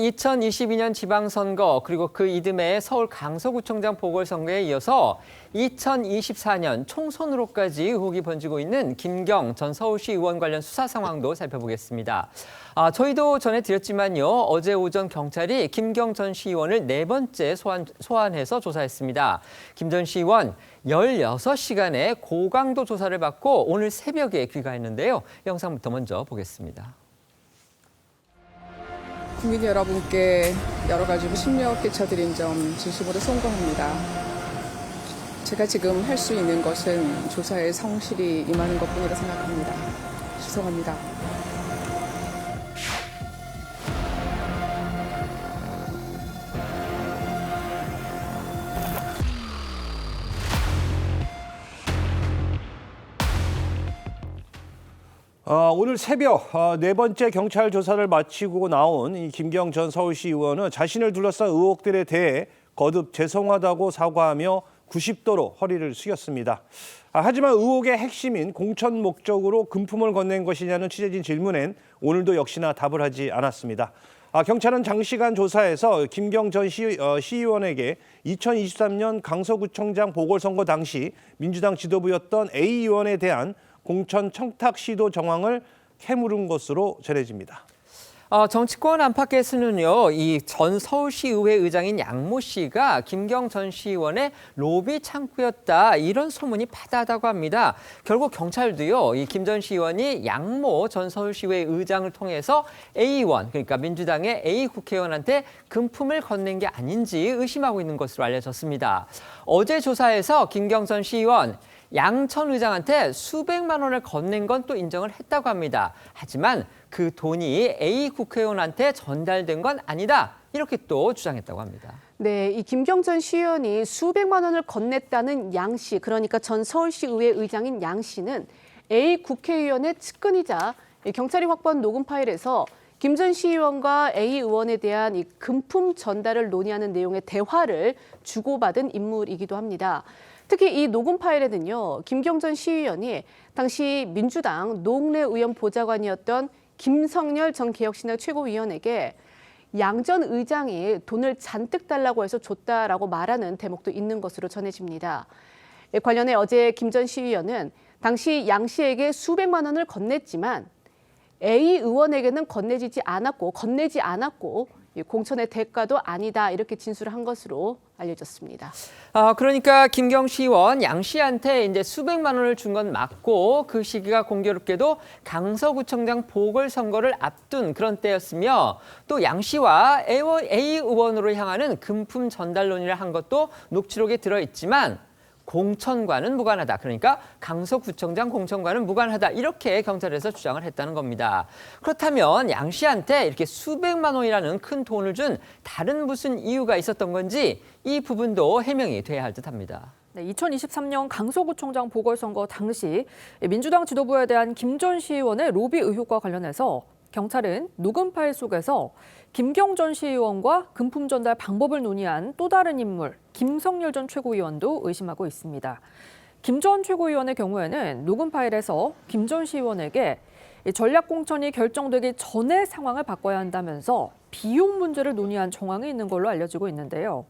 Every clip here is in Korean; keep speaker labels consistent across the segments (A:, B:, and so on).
A: 2022년 지방선거 그리고 그 이듬해 서울 강서구청장 보궐선거에 이어서 2024년 총선으로까지 의혹이 번지고 있는 김경 전 서울시 의원 관련 수사 상황도 살펴보겠습니다. 저희도 전해드렸지만요. 어제 오전 경찰이 김경 전 시의원을 네 번째 소환해서 조사했습니다. 김 전 시의원 16시간의 고강도 조사를 받고 오늘 새벽에 귀가했는데요. 영상부터 먼저 보겠습니다.
B: 국민 여러분께 여러 가지로 심려 끼쳐드린 점 진심으로 송구합니다. 제가 지금 할 수 있는 것은 조사에 성실히 임하는 것뿐이라 생각합니다. 죄송합니다.
C: 오늘 새벽 네 번째 경찰 조사를 마치고 나온 이 김경 전 서울시 의원은 자신을 둘러싼 의혹들에 대해 거듭 죄송하다고 사과하며 90도로 허리를 숙였습니다. 하지만 의혹의 핵심인 공천 목적으로 금품을 건넨 것이냐는 취재진 질문엔 오늘도 역시나 답을 하지 않았습니다. 경찰은 장시간 조사에서 김경 전 시의원에게 2023년 강서구청장 보궐선거 당시 민주당 지도부였던 A 의원에 대한 공천 청탁 시도 정황을 캐물은 것으로 전해집니다.
A: 정치권 안팎에서는요, 이 전 서울시의회 의장인 양모 씨가 김경 전 시의원의 로비 창구였다 이런 소문이 파다하다고 합니다. 결국 경찰도요, 이 김 전 시의원이 양모 전 서울시의회 의장을 통해서 A 의원, 그러니까 민주당의 A 국회의원한테 금품을 건넨 게 아닌지 의심하고 있는 것으로 알려졌습니다. 어제 조사에서 김경 전 시의원 양 전 의장한테 수백만 원을 건넨 건 또 인정을 했다고 합니다. 하지만 그 돈이 A 국회의원한테 전달된 건 아니다. 이렇게 또 주장했다고 합니다.
D: 네, 이 김경 전 시의원이 수백만 원을 건넸다는 양 씨, 그러니까 전 서울시의회 의장인 양 씨는 A 국회의원의 측근이자 경찰이 확보한 녹음 파일에서 김 전 시의원과 A 의원에 대한 이 금품 전달을 논의하는 내용의 대화를 주고받은 인물이기도 합니다. 특히 이 녹음 파일에는요, 김경 전 시의원이 당시 민주당 노웅래 의원 보좌관이었던 김성열 전 개혁신당 최고위원에게 양 전 의장이 돈을 잔뜩 달라고 해서 줬다라고 말하는 대목도 있는 것으로 전해집니다. 관련해 어제 김 전 시의원은 당시 양 씨에게 수백만 원을 건넸지만 A 의원에게는 건네지 않았고 공천의 대가도 아니다 이렇게 진술을 한 것으로 알려졌습니다.
A: 그러니까 김경 시의원 양 씨한테 이제 수백만 원을 준 건 맞고 그 시기가 공교롭게도 강서구청장 보궐선거를 앞둔 그런 때였으며 또 양 씨와 A 의원으로 향하는 금품 전달 논의를 한 것도 녹취록에 들어있지만 공천과는 무관하다. 그러니까 강서구청장 공천과는 무관하다. 이렇게 경찰에서 주장을 했다는 겁니다. 그렇다면 양 씨한테 이렇게 수백만 원이라는 큰 돈을 준 다른 무슨 이유가 있었던 건지 이 부분도 해명이 돼야 할 듯합니다.
E: 네, 2023년 강서구청장 보궐선거 당시 민주당 지도부에 대한 김 전 시의원의 로비 의혹과 관련해서 경찰은 녹음 파일 속에서 김경 전 시의원과 금품 전달 방법을 논의한 또 다른 인물 김성열 전 최고위원도 의심하고 있습니다. 김 전 최고위원의 경우에는 녹음 파일에서 김 전 시의원에게 전략 공천이 결정되기 전에 상황을 바꿔야 한다면서 비용 문제를 논의한 정황이 있는 걸로 알려지고 있는데요.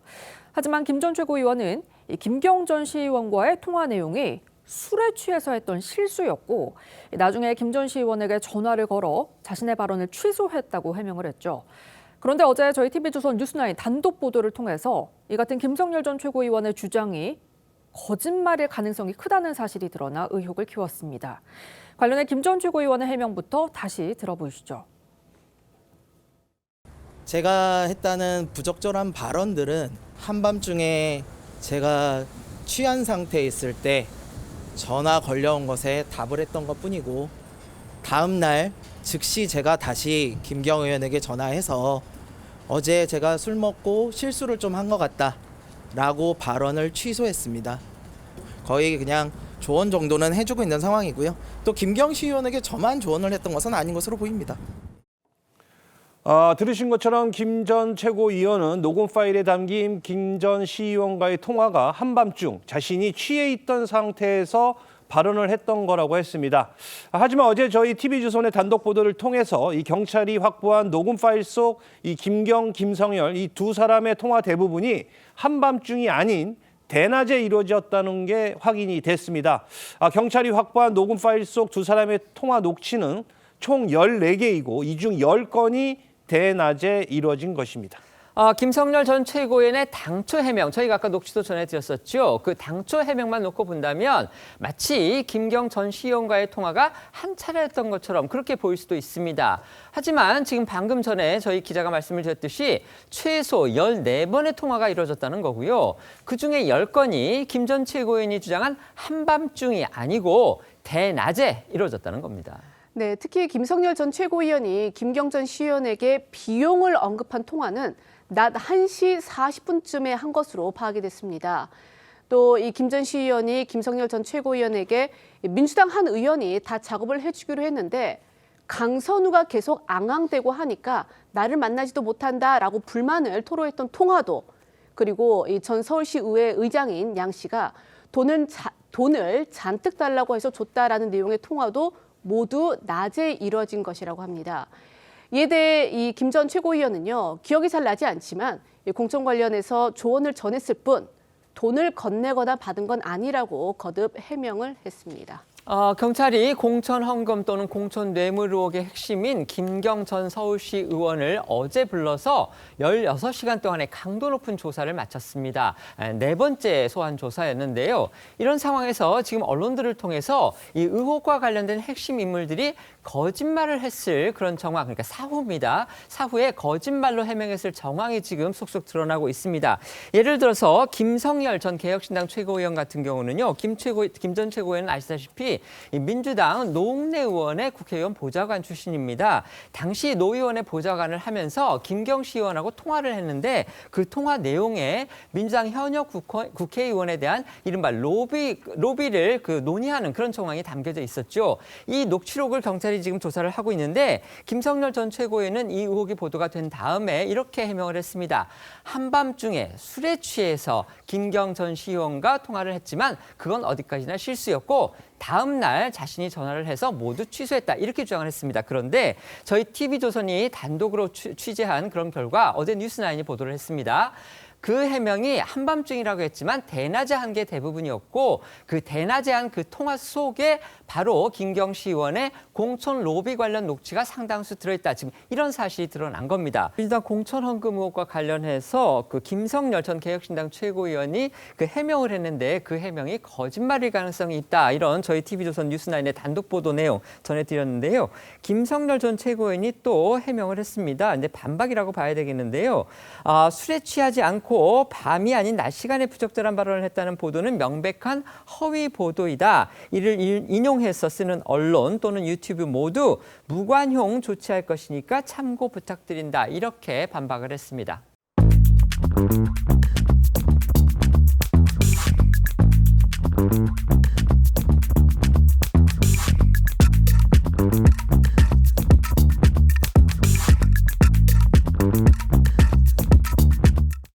E: 하지만 김 전 최고위원은 김경 전 시의원과의 통화 내용이 술에 취해서 했던 실수였고 나중에 김 전 시의원에게 전화를 걸어 자신의 발언을 취소했다고 해명을 했죠. 그런데 어제 저희 TV조선 뉴스9 단독 보도를 통해서 이 같은 김성열 전 최고위원의 주장이 거짓말일 가능성이 크다는 사실이 드러나 의혹을 키웠습니다. 관련해 김 전 최고위원의 해명부터 다시 들어보시죠.
F: 제가 했다는 부적절한 발언들은 한밤중에 제가 취한 상태에 있을 때 전화 걸려온 것에 답을 했던 것뿐이고 다음 날 즉시 제가 다시 김경 의원에게 전화해서 어제 제가 술 먹고 실수를 좀 한 것 같다라고 발언을 취소했습니다. 거의 그냥 조언 정도는 해주고 있는 상황이고요. 또 김경 시의원에게 저만 조언을 했던 것은 아닌 것으로 보입니다.
C: 들으신 것처럼 김 전 최고위원은 녹음 파일에 담긴 김 전 시의원과의 통화가 한밤중 자신이 취해 있던 상태에서 발언을 했던 거라고 했습니다. 하지만 어제 저희 TV조선의 단독 보도를 통해서 이 경찰이 확보한 녹음 파일 속 이 김경, 김성열 이 두 사람의 통화 대부분이 한밤중이 아닌 대낮에 이루어졌다는 게 확인이 됐습니다. 경찰이 확보한 녹음 파일 속 두 사람의 통화 녹취는 총 14개이고 이 중 10건이 대낮에 이루어진 것입니다.
A: 김성열 전 최고위원의 당초 해명, 저희가 아까 녹취도 전해드렸었죠. 그 당초 해명만 놓고 본다면 마치 김경 전 시의원과의 통화가 한 차례였던 것처럼 그렇게 보일 수도 있습니다. 하지만 지금 방금 전에 저희 기자가 말씀을 드렸듯이 최소 14번의 통화가 이루어졌다는 거고요. 그중에 10건이 김 전 최고위원이 주장한 한밤중이 아니고 대낮에 이루어졌다는 겁니다.
D: 네, 특히 김성열 전 최고위원이 김경 전 시의원에게 비용을 언급한 통화는 낮 1시 40분쯤에 한 것으로 파악이 됐습니다. 또 이 김 전 시의원이 김성열 전 최고위원에게 민주당 한 의원이 다 작업을 해주기로 했는데 강선우가 계속 앙앙대고 하니까 나를 만나지도 못한다라고 불만을 토로했던 통화도, 그리고 이 전 서울시 의회 의장인 양 씨가 돈을 잔뜩 달라고 해서 줬다라는 내용의 통화도 모두 낮에 이뤄진 것이라고 합니다. 이에 대해 이 김 전 최고위원은요, 기억이 잘 나지 않지만 공천 관련해서 조언을 전했을 뿐 돈을 건네거나 받은 건 아니라고 거듭 해명을 했습니다.
A: 경찰이 공천 헌금 또는 공천 뇌물 의혹의 핵심인 김경 전 서울시 의원을 어제 불러서 16시간 동안의 강도 높은 조사를 마쳤습니다. 네 번째 소환 조사였는데요. 이런 상황에서 지금 언론들을 통해서 이 의혹과 관련된 핵심 인물들이 거짓말을 했을 그런 정황, 그러니까 사후입니다. 사후에 거짓말로 해명했을 정황이 지금 속속 드러나고 있습니다. 예를 들어서 김성열 전 개혁신당 최고위원 같은 경우는요, 김 전 최고위원은 아시다시피 이 민주당 노웅래 의원의 국회의원 보좌관 출신입니다. 당시 노 의원의 보좌관을 하면서 김경시 의원하고 통화를 했는데 그 통화 내용에 민주당 현역 국회의원에 대한 이른바 로비를 논의하는 그런 정황이 담겨져 있었죠. 이 녹취록을 경찰이 지금 조사를 하고 있는데 김성열 전 최고위원은 이 의혹이 보도가 된 다음에 이렇게 해명을 했습니다. 한밤중에 술에 취해서 김경 전 시의원과 통화를 했지만 그건 어디까지나 실수였고 다음 날 자신이 전화를 해서 모두 취소했다, 이렇게 주장을 했습니다. 그런데 저희 TV조선이 단독으로 취재한 그런 결과 어제 뉴스나인이 보도를 했습니다. 그 해명이 한밤중이라고 했지만 대낮에 한 게 대부분이었고 그 대낮에 한 그 통화 속에 바로 김경시 의원의 공천 로비 관련 녹취가 상당수 들어있다. 지금 이런 사실이 드러난 겁니다. 민주당 공천 헌금 의혹과 관련해서 그 김성열 전 개혁신당 최고위원이 그 해명을 했는데 그 해명이 거짓말일 가능성이 있다. 이런 저희 TV조선 뉴스나인의 단독 보도 내용 전해드렸는데요. 김성열 전 최고위원이 또 해명을 했습니다. 근데 반박이라고 봐야 되겠는데요. 술에 취하지 않고 밤이 아닌 낮 시간에 부적절한 발언을 했다는 보도는 명백한 허위 보도이다. 이를 인용해서 쓰는 언론 또는 유튜브 모두 무관용 조치할 것이니까 참고 부탁드린다. 이렇게 반박을 했습니다.